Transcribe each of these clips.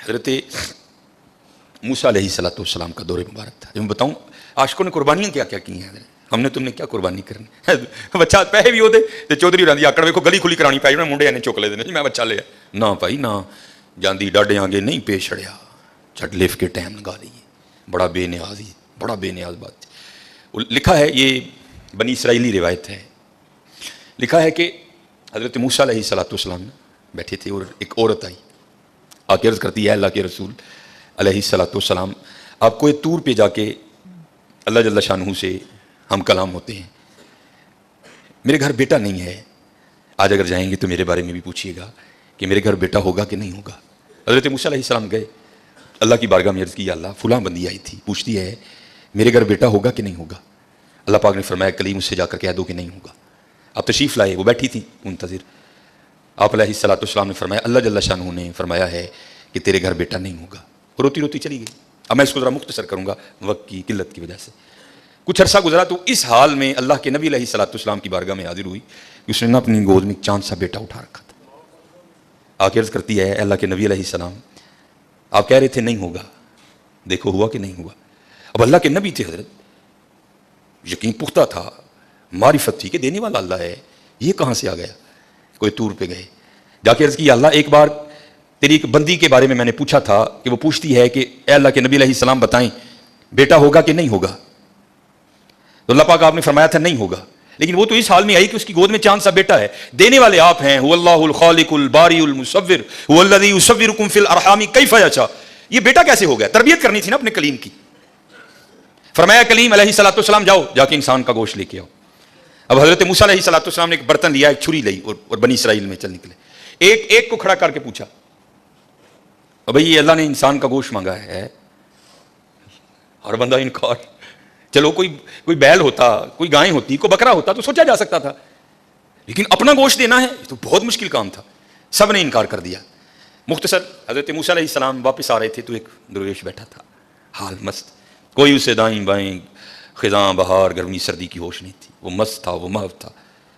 حضرت موسیٰ علیہ السلام کا دور مبارک تھا. جو میں بتاؤں عاشقوں نے قربانیاں کیا کیا کی ہیں, ہم نے تم نے کیا قربانی کرنی. بچہ پیسے بھی ہوتے تو چودھری ہوراں دی آکڑ ویکھو گلی کھلی کرانی پئی انہاں منڈے نے چک لے دینے میں بچہ لیا نہ بھائی نہ جاندی ڈاڈے آگے نہیں پیش چھڑیا چھٹ لف کے ٹائم لگا لیے. بڑا بے نیاز ہی بڑا بے نیاز بات. لکھا ہے یہ بنی اسرائیلی روایت ہے, لکھا ہے کہ حضرت موسیٰ علیہ السلام بیٹھے تھے اور ایک عورت آئی آ کے عرض کرتی ہے اللہ کے رسول علیہ السلام آپ کو طور پہ جا کے اللہ جل شانہ سے ہم کلام ہوتے ہیں, میرے گھر بیٹا نہیں ہے, آج اگر جائیں گے تو میرے بارے میں بھی پوچھیے گا کہ میرے گھر بیٹا ہوگا کہ نہیں ہوگا. حضرت موسیٰ علیہ السلام گئے اللہ کی بارگاہ میں عرض کی, یا اللہ فلاں بندی آئی تھی پوچھتی ہے میرے گھر بیٹا ہوگا کہ نہیں ہوگا. اللہ پاک نے فرمایا کلیم اس سے جا کر کہہ دو کہ نہیں ہوگا. آپ تشریف لائے, وہ بیٹھی تھی منتظر. آپ علیہ السلام نے فرمایا اللہ جل شانہ نے فرمایا ہے کہ تیرے گھر بیٹا نہیں ہوگا. روتی روتی چلی گئی. اب میں اس کو ذرا مختصر کروں گا وقت کی قلت کی وجہ سے. کچھ عرصہ گزرا تو اس حال میں اللہ کے نبی علیہ السلام کی بارگاہ میں حاضر ہوئی کہ اس نے نا اپنی گود میں چاند سا بیٹا اٹھا رکھا تھا. آ کے عرض کرتی ہے اللہ کے نبی علیہ السلام آپ کہہ رہے تھے نہیں ہوگا, دیکھو ہوا کہ نہیں ہوا. اب اللہ کے نبی تھے حضرت, یقین پختہ تھا, معرفت تھی کہ دینے والا اللہ ہے, یہ کہاں سے آ گیا. کوئی طور پہ گئے, جا کے عرض کی اللہ ایک بار تیری ایک بندی کے بارے میں نے پوچھا تھا کہ وہ پوچھتی ہے کہ اے اللہ کے نبی علیہ السلام بتائیں بیٹا ہوگا کہ نہیں ہوگا. تو اللہ پاک آپ نے فرمایا تھا نہیں ہوگا, لیکن وہ تو اس حال میں آئی کہ اس کی گود میں چاند سا بیٹا ہے. دینے والے آپ ہیں, هو اللہ الخالق الباری المصور هو الذی یصورکم فی الارحام کیف یشاء. یہ بیٹا کیسے ہو گیا؟ تربیت کرنی تھی نا اپنے کلیم کی. فرمایا کلیم علیہ السلام جاؤ جا کے انسان کا گوشت لے کے آؤ. اب حضرت موسیٰ علیہ السلام نے ایک برتن لیا, ایک چھری لی اور بنی اسرائیل میں چل نکلے. ایک کو کھڑا کر کے پوچھا بھائی یہ اللہ نے انسان کا گوشت مانگا ہے, ہر بندہ انکار. چلو کوئی بیل ہوتا, کوئی گائے ہوتی, کوئی بکرا ہوتا تو سوچا جا سکتا تھا, لیکن اپنا گوشت دینا ہے تو بہت مشکل کام تھا. سب نے انکار کر دیا. مختصر حضرت موسیٰ علیہ السلام واپس آ رہے تھے تو ایک درویش بیٹھا تھا حال مست, کوئی اسے دائیں بائیں خزاں بہار گرمی سردی کی ہوش نہیں تھی. وہ مست تھا, وہ محو تھا,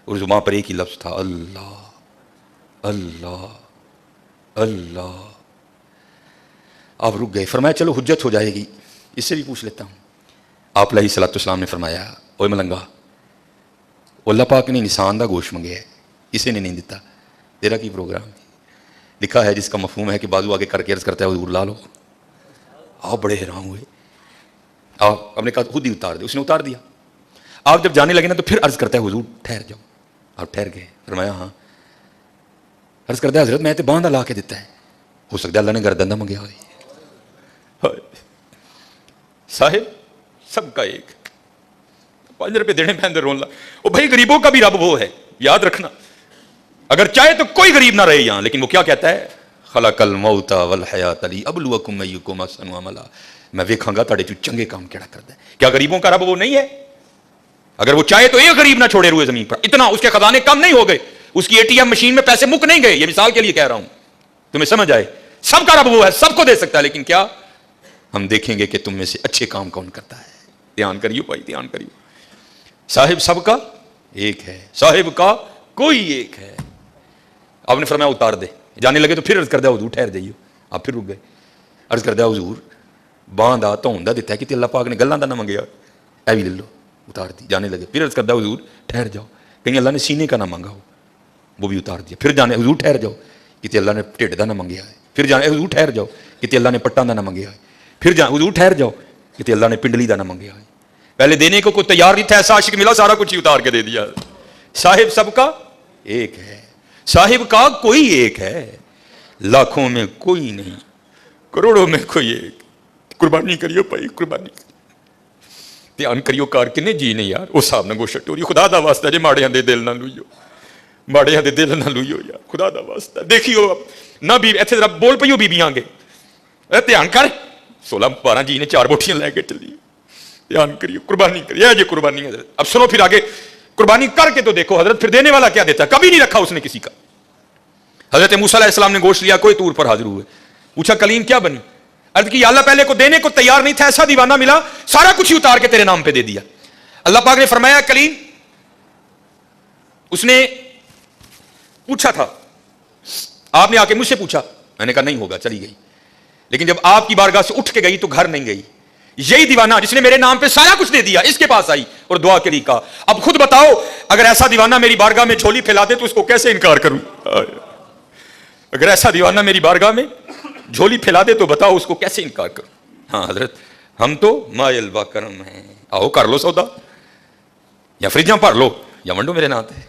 اور زبان پر ایک ہی لفظ تھا اللہ اللہ اللہ. آپ رک گئے. فرمایا چلو حجت ہو جائے گی, اس سے بھی پوچھ لیتا ہوں. آپ علیہ السلام نے فرمایا اوے ملنگا, اللہ پاک نے انسان دا گوشت منگیا ہے, اسے نے نہیں دیتا, تیرا کی پروگرام. لکھا ہے جس کا مفہوم ہے کہ بازو آگے کر کے عرض کرتا ہے حضور لا لو. آپ بڑے حیران ہوئے, آپ نے کہا خود ہی اتار دے. اس نے اتار دیا. آپ جب جانے لگے نا تو پھر عرض کرتا ہے حضور ٹھہر جاؤ. آپ ٹھہر گئے. فرمایا ہاں. عرض کرتا ہے حضرت میں تو باندھا لا کے دیتا ہے, ہو سکتا ہے اللہ نے گردن نہ منگیا ہوئے. صاحب سب کا ایک 5 روپے دینے میں اندر رون لا. وہ بھائی غریبوں کا بھی رب وہ ہے, یاد رکھنا. اگر چاہے تو کوئی غریب نہ رہے یہاں, لیکن وہ کیا کہتا ہے خلق الموت والحیات لیبلوکم ایکم احسن عملا. میں دیکھاں گا تاڑے چو چنگے کام کیڑا کرتا ہے. کیا غریبوں کا رب وہ نہیں ہے؟ اگر وہ چاہے تو ایک غریب نہ چھوڑے روئے زمین پر. اتنا اس کے خزانے کم نہیں ہو گئے, اس کی ATM مشین میں پیسے مک نہیں گئے. یہ مثال کے لیے کہہ رہا ہوں تمہیں سمجھ آئے. سب کا رب وہ ہے, سب کو دے سکتا ہے, لیکن کیا ہم دیکھیں گے کہ تم میں سے اچھے کام کون کرتا ہے. دھیان کریو بھائی, دھیان کریو. صاحب سب کا ایک ہے, صاحب کا کوئی ایک ہے. آپ نے فرمایا اتار دے. جانے لگے تو پھر عرض کر دیا حضور ٹھہر جائیو. آپ پھر رک گئے. عرض کر دیا حضور باندھا توندا دیتا ہے کہ اللہ پاک نے گلاں دا نہ منگیا, اے بھی لے لو. اتار دی. جانے لگے. پھر عرض کر دیا حضور ٹھہر جاؤ, کہیں اللہ نے سینے کا نہ مانگا ہو, وہ بھی اتار دیا. پھر جانے حضور ٹھہر جاؤ, کہ اللہ نے ٹھڈ دا نہ منگیا ہے. پھر جانے حضور ٹھہر جاؤ, کہ اللہ نے پٹاں دا نہ منگیا ہے. پھر جانے حضور ٹھہر جاؤ, کہ اللہ نے پنڈلی دا نہ منگیا ہے. پہلے دینے کو کوئی تیار نہیں تھا, ایسا عاشق ملا سارا کچھ ہی اتار کے دے دیا. صاحب سب کا ایک ہے, صاحب کا کوئی ایک ہے, لاکھوں میں کوئی نہیں, کروڑوں میں کوئی ایک. قربانی کریو بھائی, قربانی دھیان کریو. کار کنے جی نہیں یار, وہ صاحب نے گوشت ٹوری. خدا دا واسطہ جے ماڑیاں دے دل نہ لوئیو, ماڑیاں دے دل نہ لوئیو یار, خدا دا واسطہ. دیکھیو نہ بھی ایتھے ذرا بول پئیو بیبیاں گے, دھیان کر. 16-12 جی نے 4 بوٹیاں لے کے چلی. دھیان کریو, قربانی کریے. یہ قربانی حضرت. اب سنو پھر آگے, قربانی کر کے تو دیکھو حضرت پھر دینے والا کیا دیتا ہے. کبھی نہیں رکھا اس نے کسی کا. حضرت موسیٰ علیہ السلام نے گوشت لیا, کوئی طور پر حاضر ہوئے. پوچھا کلیم کیا بنی؟ عرض کی اللہ پہلے کو دینے کو تیار نہیں تھا, ایسا دیوانہ ملا, سارا کچھ ہی اتار کے تیرے نام پہ دے دیا. اللہ پاک نے فرمایا کلیم, اس نے پوچھا تھا, آپ نے آ کے مجھ سے پوچھا, میں نے کہا نہیں ہوگا, چلی گئی. لیکن جب آپ کی بارگاہ سے اٹھ کے گئی تو گھر نہیں گئی. یہی دیوانہ جس نے میرے نام پہ سارا کچھ دے دیا اس کے پاس آئی اور دعا کے لیے کہا. اب خود بتاؤ اگر ایسا دیوانہ میری بارگاہ میں جھولی پھیلا دے تو اس کو کیسے انکار کروں؟ اگر ایسا دیوانہ میری بارگاہ میں جھولی پھیلا دے تو بتاؤ اس کو کیسے انکار کروں؟ ہاں حضرت ہم تو مائل با کرم ہیں. آؤ کر لو سودا, یا فریجاں بھر لو یا ونڈو میرے نام تے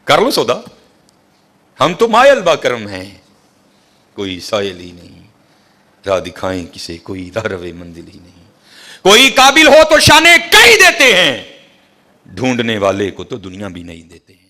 کر لو سودا. ہم تو مائل با کرم ہیں, کوئی سائل ہی نہیں, راہ دکھائیں کسے کوئی راہ روے منزل ہی نہیں. کوئی قابل ہو تو شانے کہیں دیتے ہیں, ڈھونڈنے والے کو تو دنیا بھی نہیں دیتے ہیں.